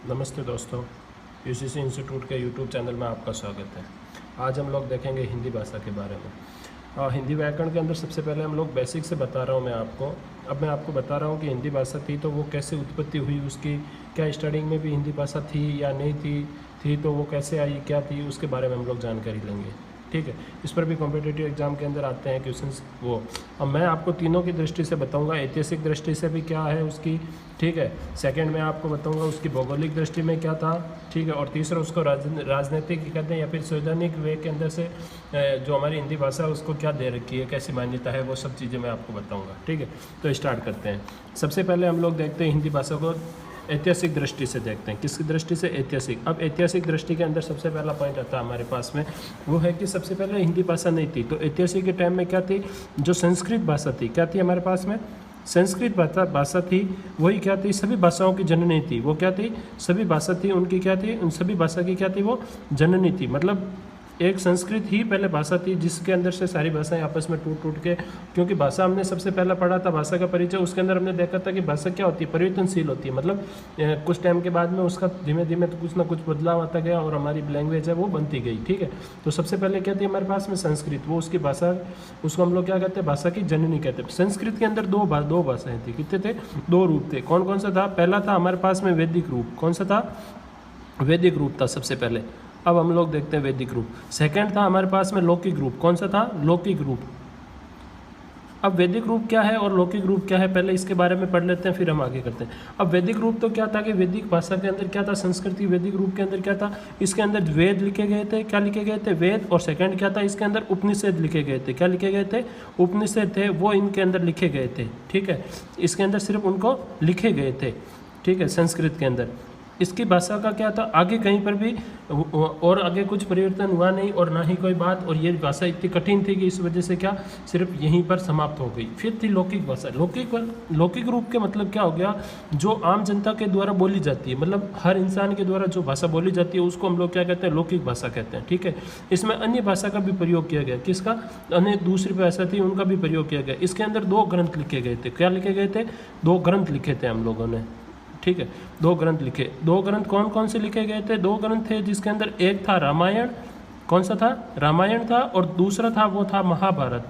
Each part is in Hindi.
नमस्ते दोस्तों, यूसीसी इंस्टीट्यूट के यूट्यूब चैनल में आपका स्वागत है। आज हम लोग देखेंगे हिंदी भाषा के बारे में। हिंदी व्याकरण के अंदर सबसे पहले हम लोग बेसिक से बता रहा हूँ मैं आपको। अब मैं आपको बता रहा हूँ कि हिंदी भाषा थी तो वो कैसे उत्पत्ति हुई, उसकी क्या स्टार्टिंग में भी हिंदी भाषा थी या नहीं थी तो वो कैसे आई, क्या थी, उसके बारे में हम लोग जानकारी लेंगे। ठीक है, इस पर भी कॉम्पिटिटिव एग्जाम के अंदर आते हैं क्वेश्चंस वो। अब मैं आपको तीनों की दृष्टि से बताऊंगा, ऐतिहासिक दृष्टि से भी क्या है उसकी, ठीक है। सेकंड में आपको बताऊंगा उसकी भौगोलिक दृष्टि में क्या था, ठीक है। और तीसरा उसको राजनीतिक कहते हैं या फिर संवैधानिक वे के अंदर से जो हमारी हिंदी भाषा है उसको क्या दे रखी है, कैसी मान्यता है, वो सब चीज़ें मैं आपको बताऊँगा। ठीक है, तो स्टार्ट करते हैं। सबसे पहले हम लोग देखते हैं हिंदी भाषा को ऐतिहासिक दृष्टि से देखते हैं। किसकी दृष्टि से? ऐतिहासिक। अब ऐतिहासिक दृष्टि के अंदर सबसे पहला पॉइंट आता है हमारे पास में, वो है कि सबसे पहले हिंदी भाषा नहीं थी। तो ऐतिहासिक के टाइम में क्या थी? जो संस्कृत भाषा थी, क्या थी हमारे पास में? संस्कृत भाषा थी। वही क्या थी? सभी भाषाओं की जननी थी। वो क्या थी? सभी भाषा थी उनकी क्या थी? उन सभी भाषा की क्या थी? वो जननी थी। मतलब एक संस्कृत ही पहले भाषा थी जिसके अंदर से सारी भाषाएं आपस में टूट के, क्योंकि भाषा हमने सबसे पहला पढ़ा था भाषा का परिचय, उसके अंदर हमने देखा था कि भाषा क्या होती है? परिवर्तनशील होती है। मतलब कुछ टाइम के बाद में उसका धीमे धीमे तो कुछ ना कुछ बदलाव आता गया और हमारी लैंग्वेज है वो बनती गई। ठीक है, तो सबसे पहले क्या थी हमारे पास में? संस्कृत। वो उसकी भाषा, उसको हम लोग क्या कहते हैं? भाषा की जननी कहते हैं। संस्कृत के अंदर दो भाषाएं थी। कितने थे? दो रूप थे। कौन कौन सा था? पहला था हमारे पास में वैदिक रूप। कौन सा था? वैदिक रूप था सबसे पहले। अब हम लोग देखते हैं वैदिक रूप। सेकंड था हमारे पास में लौकिक रूप। कौन सा था? लौकिक रूप। अब वैदिक रूप क्या है और लौकिक रूप क्या है, पहले इसके बारे में पढ़ लेते हैं, फिर हम आगे करते हैं। अब वैदिक रूप तो क्या था कि वैदिक भाषा के अंदर क्या था? संस्कृति। वैदिक रूप के अंदर क्या था? इसके अंदर वेद लिखे गए थे। क्या लिखे गए थे? वेद। और सेकंड क्या था? इसके अंदर उपनिषद लिखे गए थे। क्या लिखे गए थे? उपनिषद थे, वो इनके अंदर लिखे गए थे। ठीक है, इसके अंदर सिर्फ उनको लिखे गए थे। ठीक है, संस्कृत के अंदर। इसकी भाषा का क्या था? आगे कहीं पर भी और आगे कुछ परिवर्तन हुआ नहीं और ना ही कोई बात। और ये भाषा इतनी कठिन थी कि इस वजह से क्या सिर्फ यहीं पर समाप्त हो गई। फिर थी लौकिक भाषा। लौकिक रूप के मतलब क्या हो गया? जो आम जनता के द्वारा बोली जाती है, मतलब हर इंसान के द्वारा जो भाषा बोली जाती है उसको हम लोग क्या कहते हैं? लौकिक भाषा कहते हैं। ठीक है, इसमें अन्य भाषा का भी प्रयोग किया गया। किसका? अन्य दूसरी भाषा थी उनका भी प्रयोग किया गया। इसके अंदर दो ग्रंथ लिखे गए थे। क्या लिखे गए थे? दो ग्रंथ लिखे थे हम लोगों ने। ठीक है, दो ग्रंथ लिखे। दो ग्रंथ कौन कौन से लिखे गए थे? दो ग्रंथ थे जिसके अंदर एक था रामायण। कौन सा था? रामायण था। और दूसरा था वो था महाभारत।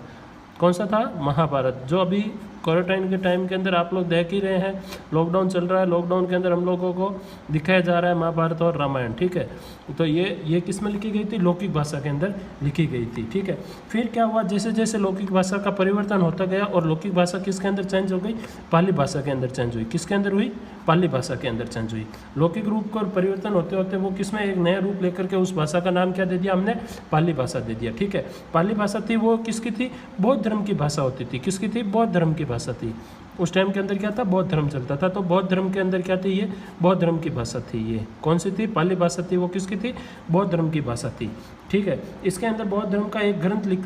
कौन सा था? महाभारत। जो अभी क्वारंटाइन के टाइम के अंदर आप लोग देख ही रहे हैं, लॉकडाउन चल रहा है, लॉकडाउन के अंदर हम लोगों को दिखाया जा रहा है महाभारत और रामायण। ठीक है, तो ये किस में लिखी गई थी? लौकिक भाषा के अंदर लिखी गई थी। ठीक है, फिर क्या हुआ? जैसे जैसे लौकिक भाषा का परिवर्तन होता गया और लौकिक भाषा किसके अंदर चेंज हो गई? पाली भाषा के अंदर चेंज हुई। किसके अंदर हुई? पाली भाषा के अंदर चेंज हुई। लौकिक रूप का परिवर्तन होते होते वो किसमें एक नया रूप लेकर के उस भाषा का नाम क्या दे दिया हमने? पाली भाषा दे दिया। ठीक है, पाली भाषा थी वो किसकी थी? बौद्ध धर्म की भाषा होती थी। किसकी थी? बौद्ध धर्म की भाषा थी। उस टाइम के अंदर क्या था? बौद्ध धर्म चलता था। तो बौद्ध धर्म के अंदर क्या थी? ये बौद्ध धर्म की भाषा थी। ये कौन सी थी? पाली भाषा थी। वो किसकी थी? बौद्ध धर्म की भाषा थी। ठीक है, इसके अंदर बौद्ध धर्म का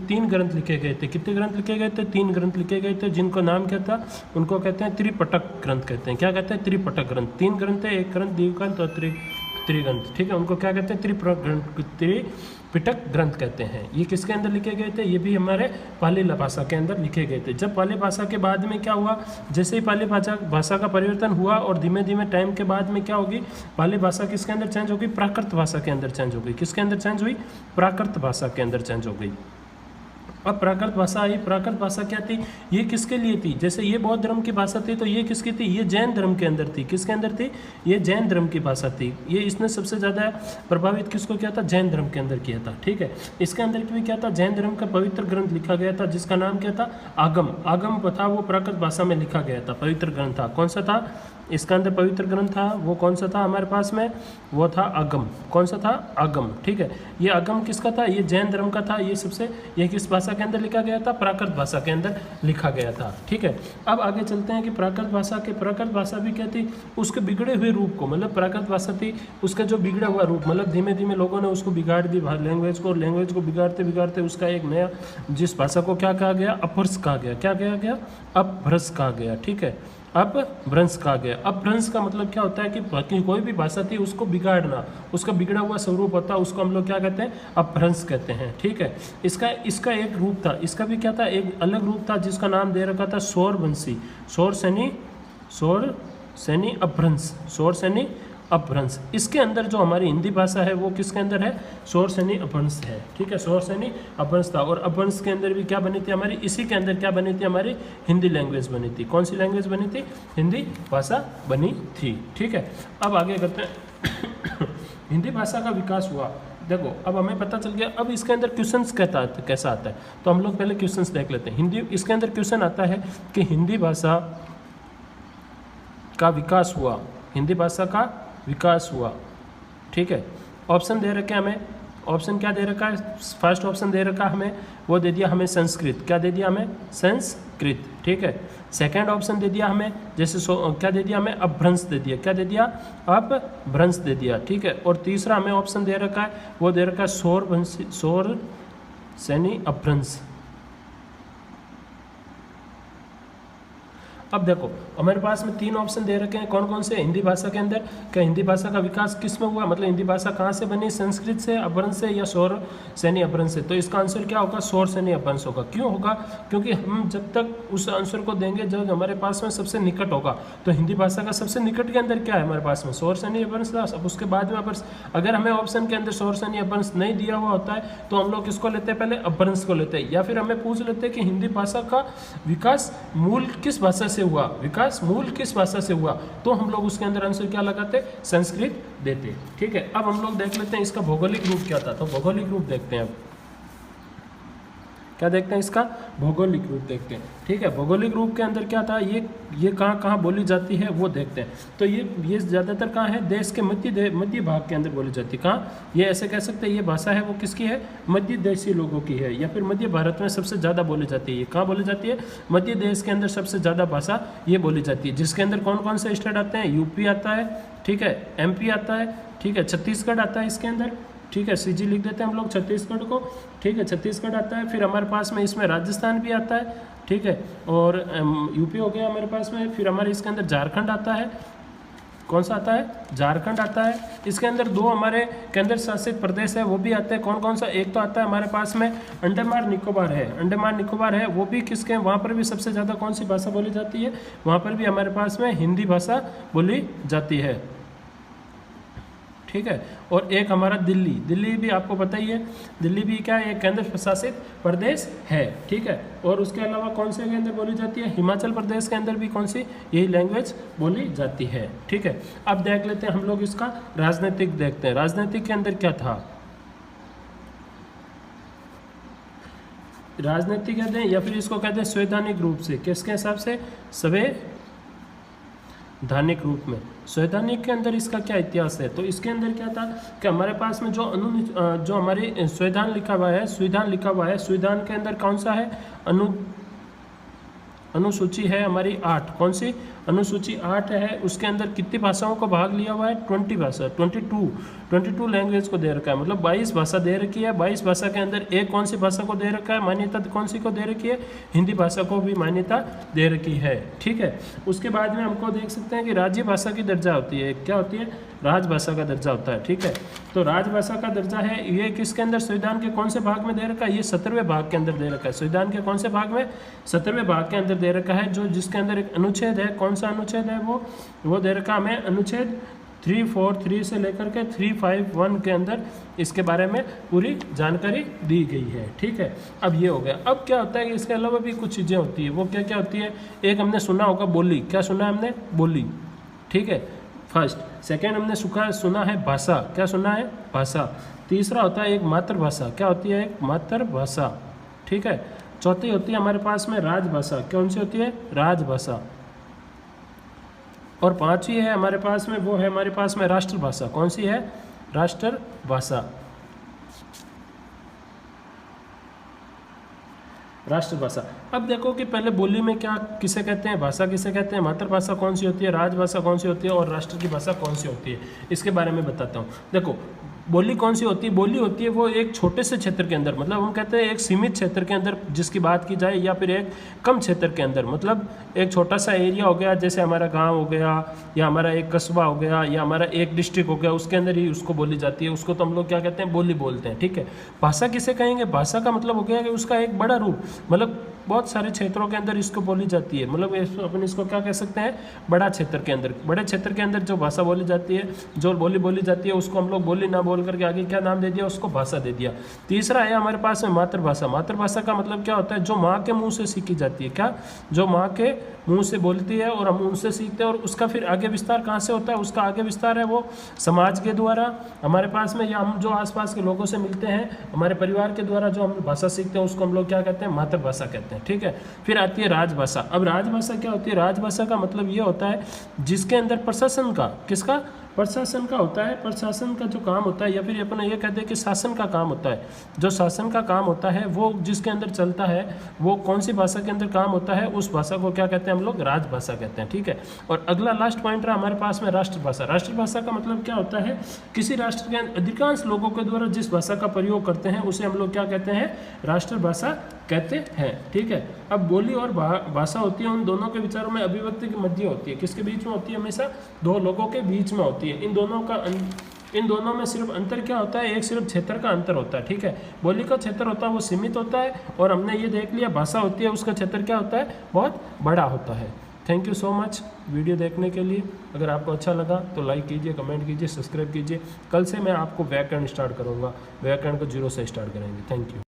तीन ग्रंथ लिखे गए थे। कितने ग्रंथ लिखे गए थे? 3 ग्रंथ लिखे गए थे, जिनको नाम क्या था? उनको कहते हैं त्रिपिटक ग्रंथ कहते हैं। क्या कहते हैं? त्रिपिटक ग्रंथ। 3 ग्रंथ है, एक ग्रंथ द्विग्रंथ और त्रिग्रंथ। ठीक है, उनको क्या कहते हैं? त्रिपिटक ग्रंथ कहते हैं। ये किसके अंदर लिखे गए थे? ये भी हमारे पाली भाषा के अंदर लिखे गए थे। जब पाली भाषा के बाद में क्या हुआ? जैसे ही पाली भाषा का परिवर्तन हुआ और धीमे धीमे टाइम के बाद में क्या होगी? पाली भाषा किसके अंदर चेंज हो गई? प्राकृत भाषा के अंदर चेंज हो गई। किसके अंदर चेंज हुई? प्राकृत भाषा के अंदर चेंज हो गई। अब प्राकृत भाषा आई। प्राकृत भाषा क्या थी? ये किसके लिए थी? जैसे ये बौद्ध धर्म की भाषा थी तो ये किसकी थी? ये जैन धर्म के अंदर थी। किसके अंदर थी? ये जैन धर्म की भाषा थी। ये इसने सबसे ज़्यादा प्रभावित किसको किया था? जैन धर्म के अंदर किया था। ठीक है, इसके अंदर भी क्या था? जैन धर्म का पवित्र ग्रंथ लिखा गया था जिसका नाम क्या था? आगम। आगम था वो प्राकृत भाषा में लिखा गया था, पवित्र ग्रंथ था। कौन सा था? इसका अंदर पवित्र ग्रंथ था वो कौन सा था हमारे पास में? वो था आगम। कौन सा था? आगम। ठीक है, ये आगम किसका था? ये जैन धर्म का था। ये किस भाषा के अंदर लिखा गया था? प्राकृत भाषा के अंदर लिखा गया था। ठीक है, अब आगे चलते हैं कि प्राकृत भाषा भी क्या थी? उसके बिगड़े हुए रूप को, मतलब प्राकृत भाषा थी उसका जो बिगड़ा हुआ रूप, मतलब धीमे धीमे लोगों ने उसको बिगाड़ दी लैंग्वेज को बिगाड़ते बिगाड़ते उसका एक नया, जिस भाषा को क्या कहा गया? अपभ्रंश कहा गया। क्या कहा गया? अपभ्रंश कहा गया। ठीक है, अपभ्रंश कहा गया। अपभ्रंश का मतलब क्या होता है कि कोई भी भाषा थी उसको बिगाड़ना, उसका बिगड़ा हुआ स्वरूप होता है, उसको हम लोग क्या कहते हैं? अपभ्रंश कहते हैं। ठीक है, इसका एक रूप था। इसका भी क्या था? एक अलग रूप था जिसका नाम दे रखा था सौरवंशी। सौर सैनी अपभ्रंश। सौर सैनी अपभ्रंश। इसके अंदर जो हमारी हिंदी भाषा है वो किसके अंदर है, सोर्स यानी अपभ्रंश है, ठीक है, सोर्स यानी अपभ्रंश था। और अपभ्रंश के अंदर भी क्या बनी थी हमारी, इसी के अंदर क्या बनी थी हमारी, हिंदी लैंग्वेज बनी थी। कौन सी लैंग्वेज बनी थी, हिंदी भाषा बनी थी, ठीक है। अब आगे करते हैं हिंदी भाषा का विकास हुआ। देखो अब हमें पता चल गया, अब इसके अंदर क्वेश्चंस कैसा आता है, तो हम लोग पहले क्वेश्चंस देख लेते हैं। हिंदी, इसके अंदर क्वेश्चन आता है कि हिंदी भाषा का विकास हुआ, हिंदी भाषा का विकास हुआ, ठीक है। ऑप्शन दे रखे हमें, ऑप्शन क्या दे रखा है, फर्स्ट ऑप्शन दे रखा हमें, वो दे दिया हमें संस्कृत, क्या दे दिया हमें, संस्कृत, ठीक है। सेकंड ऑप्शन दे दिया हमें, जैसे क्या दे दिया हमें, अपभ्रंश दे दिया, क्या दे दिया, अपभ्रंश दे दिया, ठीक है। और तीसरा हमें ऑप्शन दे रखा है, वो दे रखा है सोर सैनी अपभ्रंश। अब देखो हमारे पास में तीन ऑप्शन दे रखे हैं, कौन कौन से, हिंदी भाषा के अंदर, क्या हिंदी भाषा का विकास किस में हुआ, मतलब हिंदी भाषा कहाँ से बनी, संस्कृत से, अपभ्रंश से, या सौर सैनी अपभ्रंश से। तो इसका आंसर क्या होगा, सौर सैनी अपभ्रंश होगा। क्यों होगा, क्योंकि हम जब तक उस आंसर को देंगे जब हमारे पास में सबसे निकट होगा। तो हिंदी भाषा का सबसे निकट के अंदर क्या है हमारे पास में, सौर सैनी अपभ्रंश था। अब उसके बाद में अपभ्रंश, अगर हमें ऑप्शन के अंदर सौर सैनी अपभ्रंश नहीं दिया हुआ होता है तो हम लोग किसको लेते हैं, पहले अपभ्रंश को लेते हैं। या फिर हमें पूछ लेते हैं कि हिंदी भाषा का विकास मूल किस भाषा से हुआ, विकास मूल किस भाषा से हुआ, तो हम लोग उसके अंदर आंसर क्या लगाते, संस्कृत देते, ठीक है। अब हम लोग देख लेते हैं इसका भौगोलिक रूप क्या था, तो भौगोलिक रूप देखते हैं। अब क्या देखते हैं, इसका भौगोलिक रूप देखते हैं, ठीक है। भौगोलिक रूप के अंदर क्या था, ये कहाँ कहाँ बोली जाती है वो देखते हैं। तो ये ज़्यादातर कहाँ है, देश के मध्य भाग के अंदर बोली जाती है। कहाँ, ये ऐसे कह सकते हैं ये भाषा है वो किसकी है, मध्य देशी लोगों की है, या फिर मध्य भारत में सबसे ज़्यादा बोली जाती है। ये कहाँ बोली जाती है, मध्य देश के अंदर सबसे ज़्यादा भाषा ये बोली जाती है। जिसके अंदर कौन कौन से स्टेट आते हैं, यूपी आता है, ठीक है, एमपी आता है, ठीक है, छत्तीसगढ़ आता है इसके अंदर, ठीक है, सीजी लिख देते हैं हम लोग छत्तीसगढ़ को, ठीक है, छत्तीसगढ़ आता है। फिर हमारे पास में इसमें राजस्थान भी आता है, ठीक है, और यूपी हो गया हमारे पास में। फिर हमारे इसके अंदर झारखंड आता है, कौन सा आता है, झारखंड आता है। इसके अंदर दो हमारे केंद्र शासित प्रदेश है वो भी आते हैं, कौन कौन सा, एक तो आता है हमारे पास में अंडमान निकोबार है, अंडमान निकोबार है, वो भी किसके, वहाँ पर भी सबसे ज़्यादा कौन सी भाषा बोली जाती है, वहाँ पर भी हमारे पास में हिंदी भाषा बोली जाती है, ठीक है। और एक हमारा दिल्ली, दिल्ली भी आपको पता ही है, दिल्ली भी क्या है, एक केंद्र शासित प्रदेश है, ठीक है। और उसके अलावा कौन से के अंदर बोली जाती है, हिमाचल प्रदेश के अंदर भी कौन सी यही लैंग्वेज बोली जाती है, ठीक है। अब देख लेते हैं हम लोग इसका राजनीतिक देखते हैं, राजनीतिक के अंदर क्या था, राजनीतिक कहते हैं या फिर इसको कहते हैं संवैधानिक रूप से, किसके हिसाब से, संवैधानिक रूप में। संवैधानिक के अंदर इसका क्या इतिहास है, तो इसके अंदर क्या था कि हमारे पास में जो हमारे संविधान लिखा हुआ है, संविधान लिखा हुआ है, संविधान के अंदर कौन सा है, अनुसूची है हमारी 8, कौन सी, अनुसूची 8 है। उसके अंदर कितनी भाषाओं का भाग लिया हुआ है, 20 भाषा, 22 लैंग्वेज को दे रखा है, मतलब 22 भाषा दे रखी है। 22 भाषा के अंदर एक कौन सी भाषा को दे रखा है, मान्यता कौन सी को दे रखी है, हिंदी भाषा को भी मान्यता दे रखी है, ठीक है। उसके बाद में हमको देख सकते हैं कि राज्य भाषा की दर्जा होती है, क्या होती है, राजभाषा का दर्जा होता है, ठीक है। तो राजभाषा का दर्जा है, ये किसके अंदर, संविधान के कौन से भाग में दे रखा है, ये 17वें भाग के अंदर दे रखा है। संविधान के कौन से भाग में, 17वें भाग के अंदर दे रखा है, जो जिसके अंदर एक अनुच्छेद है, कौन सा अनुच्छेद है, वो दे रखा हमें अनुच्छेद 343 से लेकर के 351 के अंदर इसके बारे में पूरी जानकारी दी गई है, ठीक है। अब ये हो गया। अब क्या होता है कि इसके अलावा भी कुछ चीज़ें होती है, वो क्या क्या होती है, एक हमने सुना होगा बोली, क्या सुना है हमने, बोली, ठीक है, फर्स्ट। सेकेंड हमने सुना है भाषा, क्या सुना है, भाषा। तीसरा होता है एक मातृभाषा, क्या होती है, एक मातृभाषा, ठीक है। चौथी होती है हमारे पास में राजभाषा, कौन सी होती है, राजभाषा। और पांचवी है हमारे पास में, वो है हमारे पास में राष्ट्रभाषा, कौन सी है, राष्ट्रभाषा, राष्ट्रभाषा। अब देखो कि पहले बोली में क्या किसे कहते हैं, भाषा किसे कहते हैं, मातृभाषा कौन सी होती है, राजभाषा कौन सी होती है, और राष्ट्र की भाषा कौन सी होती है, इसके बारे में बताता हूँ। देखो बोली कौन सी होती है, बोली होती है वो एक छोटे से क्षेत्र के अंदर, मतलब हम कहते हैं एक सीमित क्षेत्र के अंदर जिसकी बात की जाए, या फिर एक कम क्षेत्र के अंदर, मतलब एक छोटा सा एरिया हो गया, जैसे हमारा गांव हो गया, या हमारा एक कस्बा हो गया, या हमारा एक डिस्ट्रिक्ट हो गया, उसके अंदर ही उसको बोली जाती है, उसको तो हम लोग क्या कहते हैं, बोली बोलते हैं, ठीक है। भाषा किसे कहेंगे, भाषा का मतलब हो गया कि उसका एक बड़ा रूप, मतलब बहुत सारे क्षेत्रों के अंदर इसको बोली जाती है, मतलब अपन इसको क्या कह सकते हैं, बड़ा क्षेत्र के अंदर, बड़े क्षेत्र के अंदर जो भाषा बोली जाती है, जो बोली जाती है, उसको हम लोग बोली ना बोल करके आगे क्या नाम दे दिया, उसको भाषा दे दिया। तीसरा है हमारे पास में मातृभाषा। मातृभाषा का मतलब क्या होता है, जो माँ के मुँह से सीखी जाती है, क्या, जो माँ के मुँह से बोलती है और हम उनसे सीखते हैं, और उसका फिर आगे विस्तार कहाँ से होता है, उसका आगे विस्तार है वो समाज के द्वारा हमारे पास में, या हम जो आसपास के लोगों से मिलते हैं, हमारे परिवार के द्वारा जो हम भाषा सीखते हैं, उसको हम लोग क्या कहते हैं, मातृभाषा कहते हैं। ठीक है, फिर आती है राजभाषा। अब राजभाषा क्या होती है, राजभाषा का मतलब ये होता है जिसके अंदर प्रशासन का, किसका, प्रशासन का होता है, प्रशासन का जो काम होता है, या फिर अपन ये कहते हैं कि शासन का काम होता है, जो शासन का काम होता है वो जिसके अंदर चलता है, वो कौन सी भाषा के अंदर काम होता है, उस भाषा को क्या कहते हैं हम लोग, राजभाषा कहते हैं। ठीक है, और अगला लास्ट पॉइंट रहा हमारे पास में राष्ट्रभाषा। राष्ट्रभाषा का मतलब क्या होता है, किसी राष्ट्र के अधिकांश लोगों के द्वारा जिस भाषा का प्रयोग करते हैं उसे हम लोग क्या कहते हैं, राष्ट्रभाषा कहते हैं। ठीक है, अब बोली और भाषा होती है, उन दोनों के विचारों में अभिव्यक्ति की मध्य होती है, किसके बीच में होती है, हमेशा दो लोगों के बीच में होती है। इन दोनों में सिर्फ अंतर क्या होता है, एक सिर्फ क्षेत्र का अंतर होता है। ठीक है, बोली का क्षेत्र होता है वो सीमित होता है, और हमने ये देख लिया भाषा होती है उसका क्षेत्र क्या होता है, बहुत बड़ा होता है। Thank you so much video देखने के लिए। अगर आपको अच्छा लगा तो लाइक कीजिए, कमेंट कीजिए, सब्सक्राइब कीजिए। कल से मैं आपको व्याकरण स्टार्ट करूँगा, व्याकरण को 0 से स्टार्ट करेंगे। Thank you.